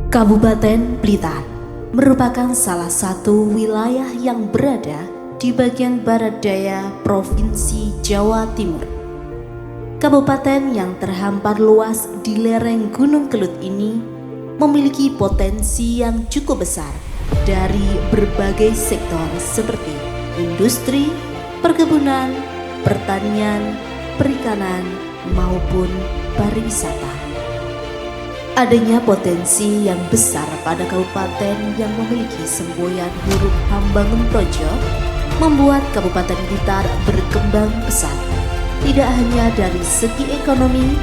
Kabupaten Blitar merupakan salah satu wilayah yang berada di bagian barat daya Provinsi Jawa Timur. Kabupaten yang terhampar luas di lereng Gunung Kelut ini memiliki potensi yang cukup besar dari berbagai sektor seperti industri, perkebunan, pertanian, perikanan, maupun pariwisata. Adanya potensi yang besar pada kabupaten yang memiliki semboyan huruf Hambangun Projo membuat Kabupaten Blitar berkembang pesat, tidak hanya dari segi ekonomi,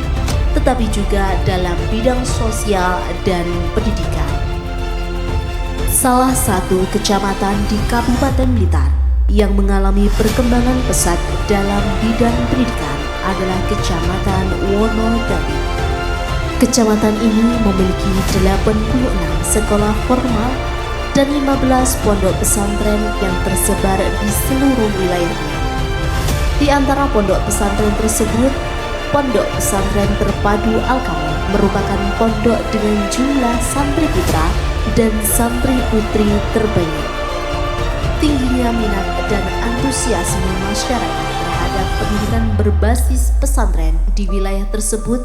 tetapi juga dalam bidang sosial dan pendidikan. Salah satu kecamatan di Kabupaten Blitar yang mengalami perkembangan pesat dalam bidang pendidikan adalah Kecamatan Wonodadi. Kecamatan ini memiliki 86 sekolah formal dan 15 pondok pesantren yang tersebar di seluruh wilayahnya. Di antara pondok pesantren tersebut, Pondok Pesantren Terpadu Al-Kamal merupakan pondok dengan jumlah santri putra dan santri putri terbanyak. Tingginya minat dan antusiasme masyarakat terhadap pendidikan berbasis pesantren di wilayah tersebut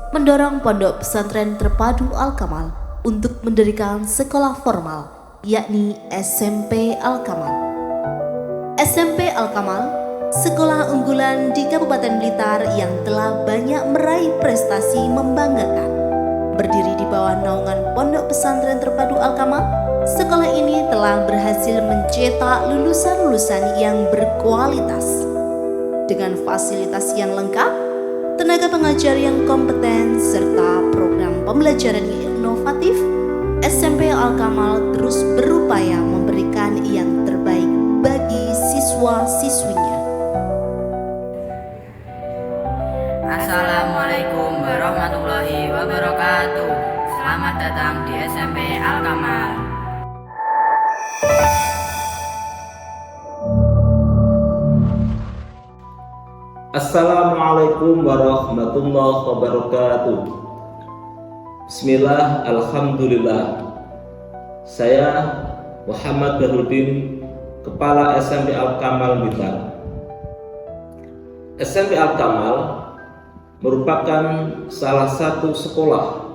mendorong Pondok Pesantren Terpadu Al-Kamal untuk mendirikan sekolah formal, yakni SMP Al-Kamal. SMP Al-Kamal, sekolah unggulan di Kabupaten Blitar yang telah banyak meraih prestasi membanggakan. Berdiri di bawah naungan Pondok Pesantren Terpadu Al-Kamal, sekolah ini telah berhasil mencetak lulusan-lulusan yang berkualitas. Dengan fasilitas yang lengkap, tenaga pengajar yang kompeten, serta program pembelajaran yang inovatif, SMP Al-Kamal terus berupaya memberikan yang terbaik bagi siswa-siswinya. Assalamualaikum warahmatullahi wabarakatuh. Selamat datang di SMP Al-Kamal. Assalamualaikum warahmatullahi wabarakatuh. Bismillah, alhamdulillah. Saya Muhammad Bahrudin, Kepala SMP Al-Kamal Blitar. SMP Al-Kamal merupakan salah satu sekolah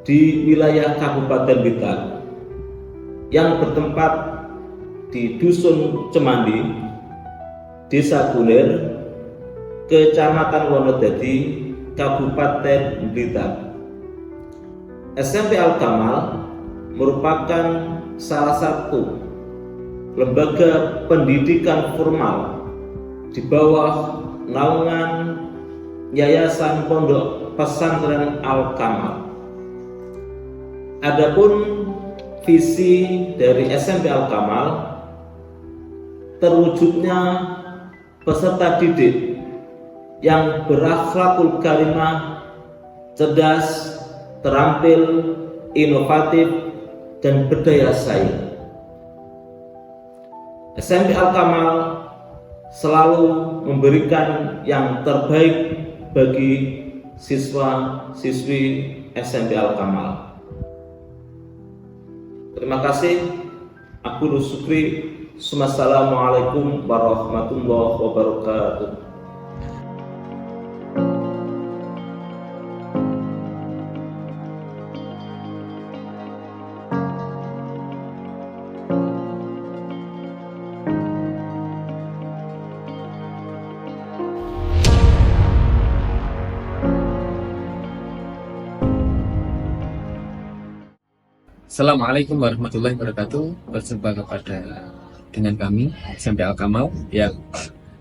di wilayah Kabupaten Blitar yang bertempat di Dusun Cemandi, Desa Kunir, Kecamatan Wonodadi, Kabupaten Blitar. SMP Al-Kamal merupakan salah satu lembaga pendidikan formal di bawah naungan Yayasan Pondok Pesantren Al-Kamal. Adapun visi dari SMP Al-Kamal terwujudnya peserta didik yang berakhlakul karimah, cerdas, terampil, inovatif, dan berdaya saing. SMP Al-Kamal selalu memberikan yang terbaik bagi siswa-siswi SMP Al-Kamal. Terima kasih. Aku Syukri. Assalamualaikum warahmatullahi wabarakatuh. Assalamualaikum warahmatullahi wabarakatuh. Berjumpa dengan kami SMP Al-Kamal. Ya,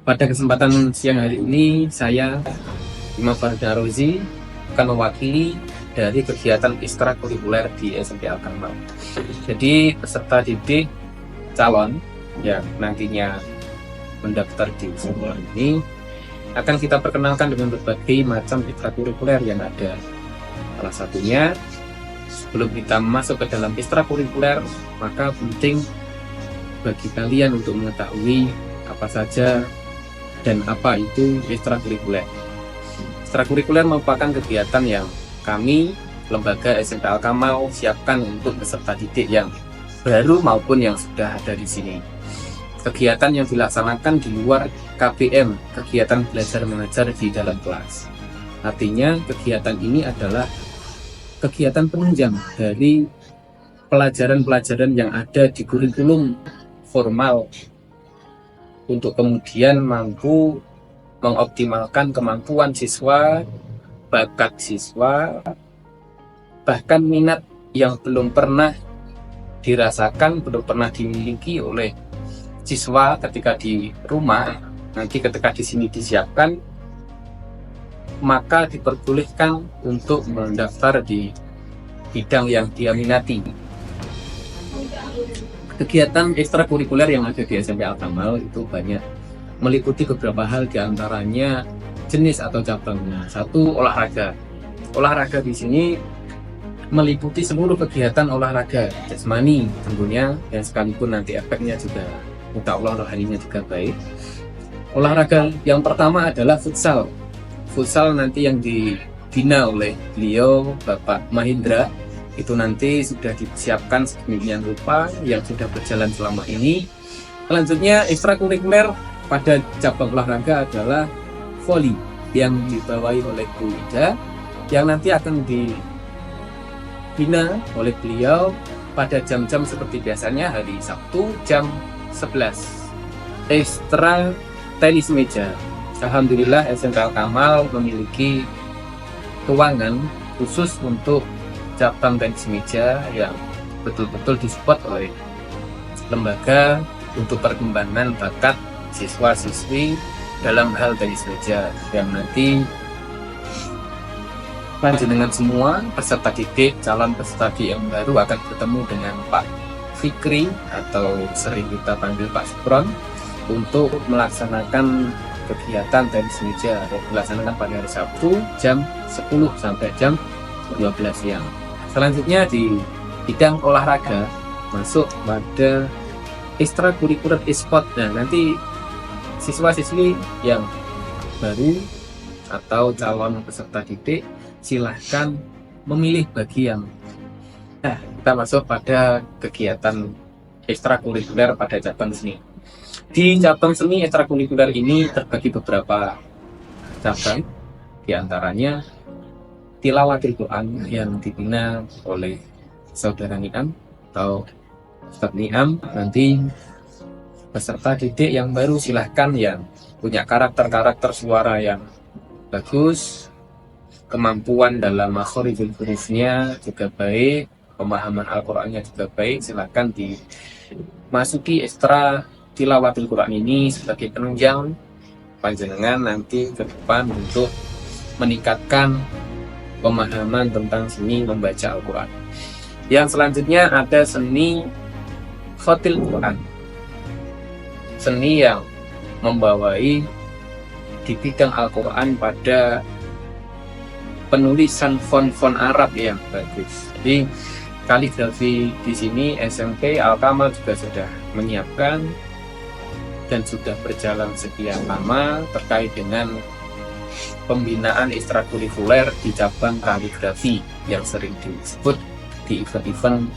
pada kesempatan siang hari ini saya Imam Farda Rozi akan mewakili dari kegiatan ekstrakurikuler di SMP Al-Kamal. Jadi peserta didik calon yang nantinya mendaftar di sekolah ini akan kita perkenalkan dengan berbagai macam ekstrakurikuler yang ada. Salah satunya, sebelum kita masuk ke dalam ekstrakurikuler, maka penting bagi kalian untuk mengetahui apa saja dan apa itu ekstrakurikuler. Ekstrakurikuler merupakan kegiatan yang kami lembaga SMP Al-Kamal siapkan untuk peserta didik yang baru maupun yang sudah ada di sini. Kegiatan yang dilaksanakan di luar KBM, kegiatan belajar mengajar di dalam kelas. Artinya kegiatan ini adalah kegiatan penunjang dari pelajaran-pelajaran yang ada di kurikulum formal untuk kemudian mampu mengoptimalkan kemampuan siswa, bakat siswa, bahkan minat yang belum pernah dirasakan, belum pernah dimiliki oleh siswa ketika di rumah. Nanti ketika di sini disiapkan, maka diperbolehkan untuk mendaftar di bidang yang dia minati. Kegiatan ekstrakurikuler yang ada di SMP Al-Kamal itu banyak, meliputi beberapa hal, diantaranya jenis atau cabangnya. Satu, olahraga. Olahraga di sini meliputi seluruh kegiatan olahraga jasmani tentunya, dan sekalipun nanti efeknya juga insya Allah rohaninya juga baik. Olahraga yang pertama adalah futsal. Futsal nanti yang dibina oleh beliau Bapak Mahindra itu nanti sudah disiapkan sedemikian rupa yang sudah berjalan selama ini. Selanjutnya ekstrakurikuler pada cabang olahraga adalah voli yang dibawahi oleh Bu Ida, yang nanti akan dibina oleh beliau pada jam-jam seperti biasanya hari Sabtu jam 11. Ekstra tenis meja. Alhamdulillah SMP Al-Kamal memiliki ruangan khusus untuk cabang tenis meja yang betul-betul disupport oleh lembaga untuk perkembangan bakat siswa-siswi dalam hal tenis meja, yang nanti panjenengan semua peserta didik, calon peserta didik yang baru akan bertemu dengan Pak Fikri atau sering kita panggil Pak Supron untuk melaksanakan kegiatan tenis meja yang dilaksanakan pada hari Sabtu jam 10 sampai jam 12 siang. Selanjutnya di bidang olahraga masuk pada ekstrakurikuler e-sport. Nah, nanti siswa-siswi yang baru atau calon peserta didik silahkan memilih bagian. Nah, kita masuk pada kegiatan ekstrakurikuler pada cabang seni. Di cabang seni ekstrakurikuler ini terbagi beberapa cabang, diantaranya tilawatil Quran yang dibina oleh Saudara Niam atau Ustadz Niam. Nanti peserta didik yang baru silahkan yang punya karakter suara yang bagus, kemampuan dalam makhorijul hurufnya juga baik, pemahaman Al-Qur'annya juga baik, silahkan dimasuki ekstra tilawatil Quran ini sebagai penunjang panjenengan nanti ke depan untuk meningkatkan pemahaman tentang seni membaca Al-Quran. Yang selanjutnya ada seni khotil Quran, seni yang membawai di bidang Al-Quran pada penulisan font-font Arab yang bagus. Jadi kaligrafi di sini SMP Al-Kamal juga sudah menyiapkan dan sudah berjalan sekian lama terkait dengan pembinaan ekstrakurikuler di cabang kaligrafi yang sering disebut di event-event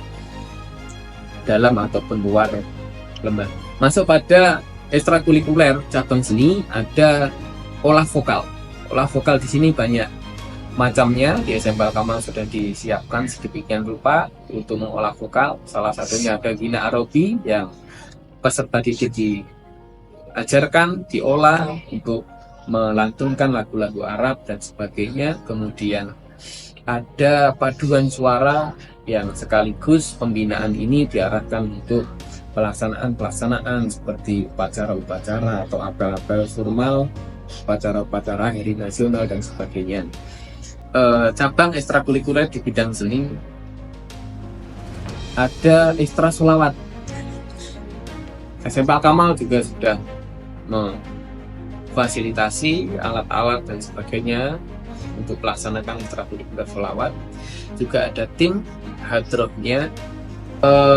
dalam ataupun luar lembaga. Masuk pada ekstrakurikuler cabang seni ada olah vokal. Olah vokal di sini banyak macamnya. Di SMP Al-Kamal sudah disiapkan sedemikian rupa untuk mengolah vokal. Salah satunya ada Gina Arabi yang peserta didik diajarkan diolah untuk melantunkan lagu-lagu Arab dan sebagainya. Kemudian ada paduan suara yang sekaligus pembinaan ini diarahkan untuk pelaksanaan seperti upacara-upacara atau apel-apel formal, upacara-upacara hari nasional dan sebagainya. Cabang ekstrakurikuler di bidang seni ada ekstra sholawat. SMP Al-Kamal juga sudah fasilitasi alat-alat dan sebagainya untuk melaksanakan ekstrakurikuler sholawat. Juga ada tim hadrohnya.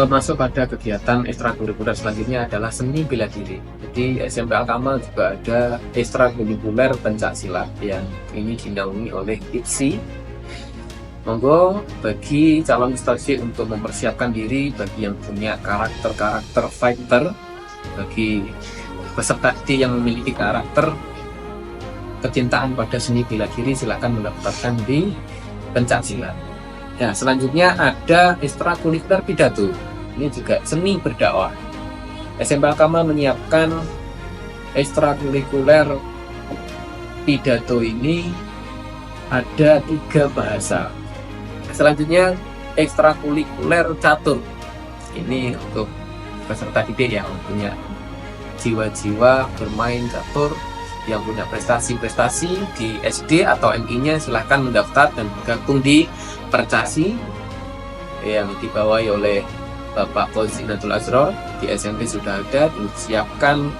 Masuk pada kegiatan ekstrakurikuler selanjutnya adalah seni bela diri. Jadi SMP Al-Kamal juga ada ekstrakurikuler pencak silat yang ini dinaungi oleh IPSI. Monggo bagi calon mustadif untuk mempersiapkan diri, bagi yang punya karakter fighter, bagi peserta didik yang memiliki karakter kecintaan pada seni bela diri, silakan mendaftarkan di pencaksilat. Ya, selanjutnya ada ekstrakurikuler pidato. Ini juga seni berdakwah. SMP Al-Kamal menyiapkan ekstrakurikuler pidato ini ada 3 bahasa. Selanjutnya ekstrakurikuler catur. Ini untuk peserta didik yang punya jiwa-jiwa bermain catur, yang punya prestasi-prestasi di SD atau MI-nya, silahkan mendaftar dan bergabung di Percasi yang dibawahi oleh Bapak Fauzinatul Azrar. Di SMP sudah ada disiapkan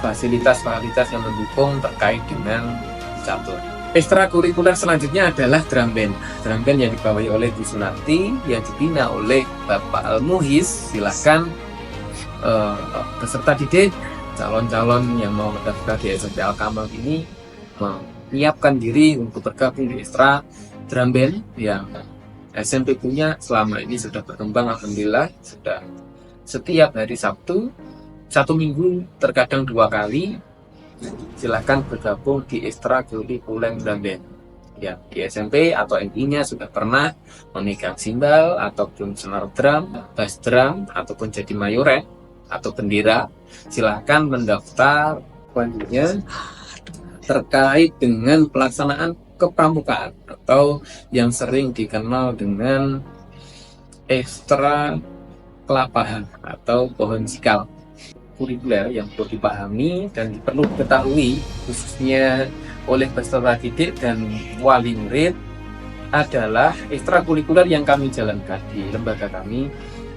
fasilitas-fasilitas yang mendukung terkait dengan catur. Ekstrakurikuler selanjutnya adalah drum band. Drum band yang dibawahi oleh Bu Sunarti yang dibina oleh Bapak Al-Muhiz. Silahkan peserta didik, calon-calon yang mau mendaftar di SMP Al-Kamal ini menyiapkan diri untuk bergabung di ekstra drum band yang SMP punya. Selama ini sudah berkembang, alhamdulillah, sudah setiap hari Sabtu, 1 minggu terkadang 2 kali. Silahkan bergabung di ekstrakurikuler drum band. Ya, di SMP atau MI-nya sudah pernah memegang simbal ataupun senar drum, bass drum, ataupun jadi mayoret atau bendera, silahkan mendaftar. Selanjutnya terkait dengan pelaksanaan kepramukaan atau yang sering dikenal dengan ekstra kelapahan atau pohon cikal. Kurikuler yang perlu dipahami dan perlu diketahui khususnya oleh peserta didik dan wali murid adalah ekstrakurikuler yang kami jalankan di lembaga kami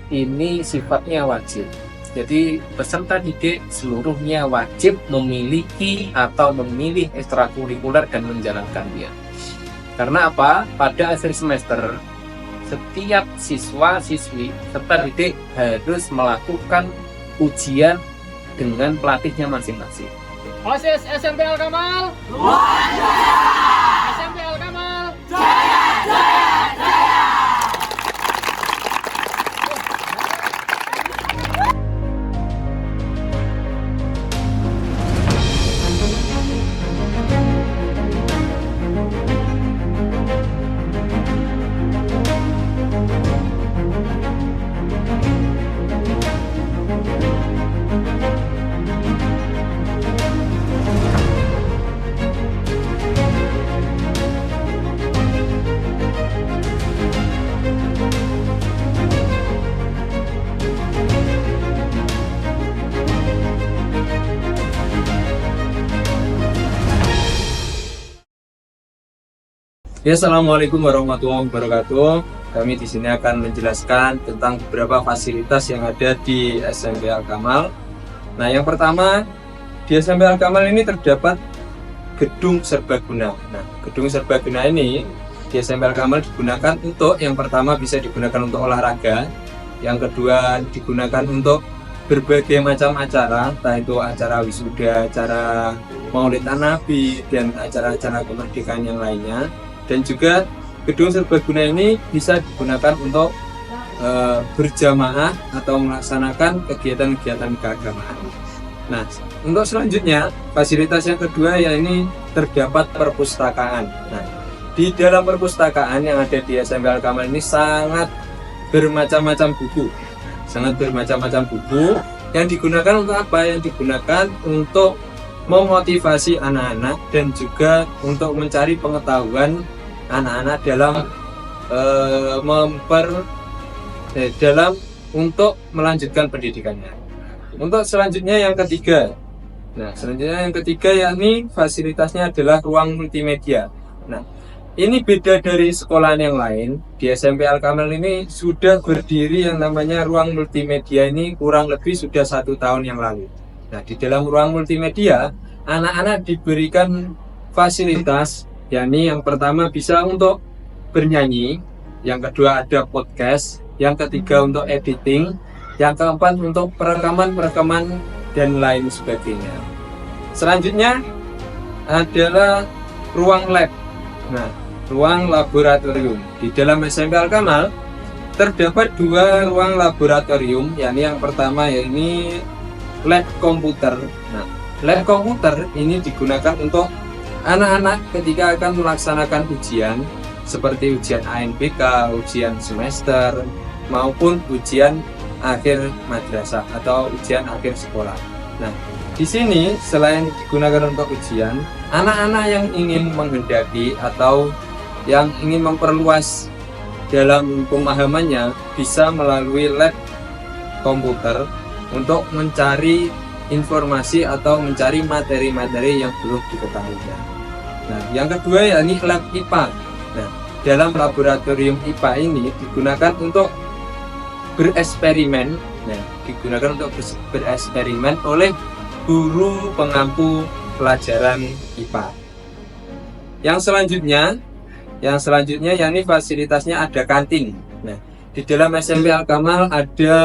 ini sifatnya wajib. Jadi peserta didik seluruhnya wajib memiliki atau memilih ekstrakurikuler dan menjalankannya. Karena apa? Pada akhir semester setiap siswa-siswi peserta didik harus melakukan ujian dengan pelatihnya masing-masing. OSIS SMP Al-Kamal luar jaya. SMP Al-Kamal jaya jaya jaya. Ya, assalamualaikum warahmatullahi wabarakatuh. Kami di sini akan menjelaskan tentang beberapa fasilitas yang ada di SMP Al-Kamal. Nah, yang pertama di SMP Al-Kamal ini terdapat gedung serbaguna. Nah, gedung serbaguna ini di SMP Al-Kamal digunakan untuk yang pertama bisa digunakan untuk olahraga, yang kedua digunakan untuk berbagai macam acara, entah itu acara wisuda, acara Maulid Nabi, dan acara-acara kemerdekaan yang lainnya. Dan juga gedung serbaguna ini bisa digunakan untuk berjamaah atau melaksanakan kegiatan-kegiatan keagamaan. Nah, untuk selanjutnya fasilitas yang kedua yakni terdapat perpustakaan. Nah, di dalam perpustakaan yang ada di SMP Al-Kamal ini sangat bermacam-macam buku, yang digunakan untuk apa? Yang digunakan untuk memotivasi anak-anak dan juga untuk mencari pengetahuan anak-anak dalam untuk melanjutkan pendidikannya. Untuk selanjutnya yang ketiga. Nah, selanjutnya yang ketiga yakni fasilitasnya adalah ruang multimedia. Nah, ini beda dari sekolah yang lain. Di SMP Al-Kamal ini sudah berdiri yang namanya ruang multimedia ini kurang lebih sudah 1 tahun yang lalu. Nah, di dalam ruang multimedia anak-anak diberikan fasilitas, yakni yang pertama bisa untuk bernyanyi, yang kedua ada podcast, yang ketiga untuk editing, yang keempat untuk perekaman dan lain sebagainya. Selanjutnya adalah ruang lab. Nah, ruang laboratorium. Di dalam SMP Al-Kamal terdapat 2 ruang laboratorium, yakni yang pertama yakni lab komputer. Nah, lab komputer ini digunakan untuk anak-anak ketika akan melaksanakan ujian seperti ujian ANBK, ujian semester, maupun ujian akhir madrasah atau ujian akhir sekolah. Nah, di sini selain digunakan untuk ujian, anak-anak yang ingin menghendaki atau yang ingin memperluas dalam pemahamannya bisa melalui lab komputer untuk mencari informasi atau mencari materi-materi yang belum diketahuinya. Nah, yang kedua yakni lab IPA. Nah, dalam laboratorium IPA ini digunakan untuk bereksperimen. Nah, digunakan untuk bereksperimen oleh guru pengampu pelajaran IPA. Yang selanjutnya yakni fasilitasnya ada kantin. Nah, di dalam SMP Al-Kamal ada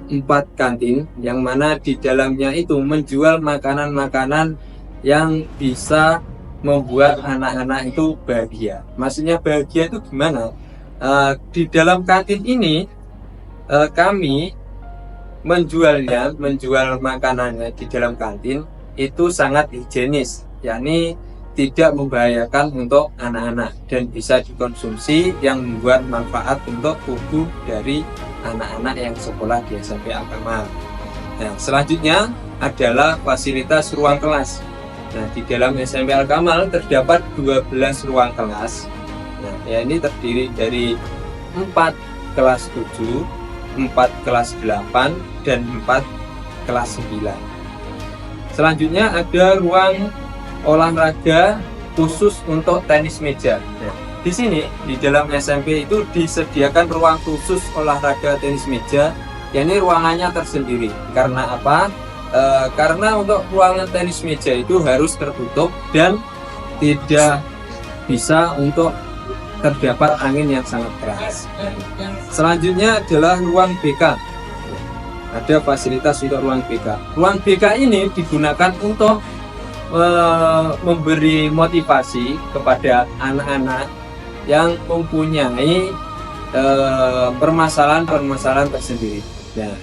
4 kantin yang mana di dalamnya itu menjual makanan-makanan yang bisa membuat anak-anak itu bahagia. Maksudnya bahagia itu gimana? Di dalam kantin ini kami menjual makanannya di dalam kantin itu sangat higienis, yakni tidak membahayakan untuk anak-anak dan bisa dikonsumsi yang membuat manfaat untuk tubuh dari anak-anak yang sekolah di SMP Al-Kamal. Nah, selanjutnya adalah fasilitas ruang kelas. Nah, di dalam SMP Al-Kamal terdapat 12 ruang kelas. Nah, ini terdiri dari 4 kelas 7, 4 kelas 8, dan 4 kelas 9. Selanjutnya ada ruang olahraga khusus untuk tenis meja. Nah, di sini di dalam SMP itu disediakan ruang khusus olahraga tenis meja, yakni ruangannya tersendiri. Karena apa? Karena untuk ruangan tenis meja itu harus tertutup dan tidak bisa untuk terdapat angin yang sangat keras. Selanjutnya adalah ruang BK. Ada fasilitas untuk ruang BK. Ruang BK ini digunakan untuk memberi motivasi kepada anak-anak yang mempunyai permasalahan-permasalahan tersendiri. Nah,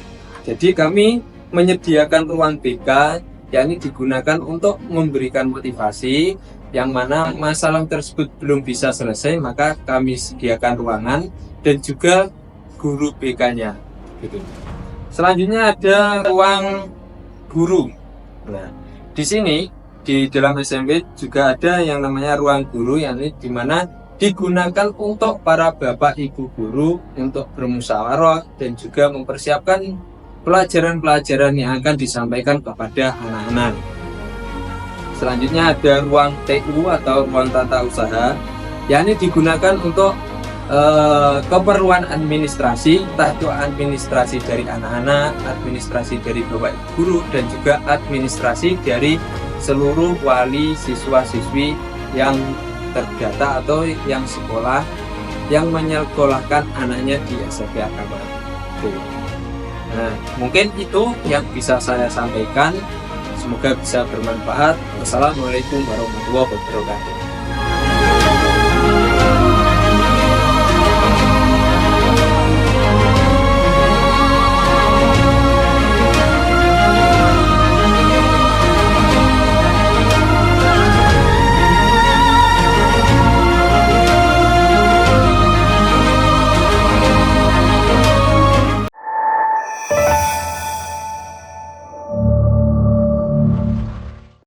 jadi kami menyediakan ruang BK, yakni digunakan untuk memberikan motivasi yang mana masalah tersebut belum bisa selesai, maka kami sediakan ruangan dan juga guru BK-nya. Gitu. Selanjutnya ada ruang guru. Nah, di sini di dalam SMP juga ada yang namanya ruang guru, yakni di mana digunakan untuk para bapak ibu guru untuk bermusyawarah dan juga mempersiapkan pelajaran-pelajaran yang akan disampaikan kepada anak-anak. Selanjutnya ada ruang TU atau ruang tata usaha, yakni digunakan untuk keperluan administrasi, entah itu administrasi dari anak-anak, administrasi dari bapak ibu guru, dan juga administrasi dari seluruh wali siswa-siswi yang terdata atau yang sekolah yang menyekolahkan anaknya di SMP Al-Kamal. Nah, mungkin itu yang bisa saya sampaikan. Semoga bisa bermanfaat. Wassalamualaikum warahmatullahi wabarakatuh.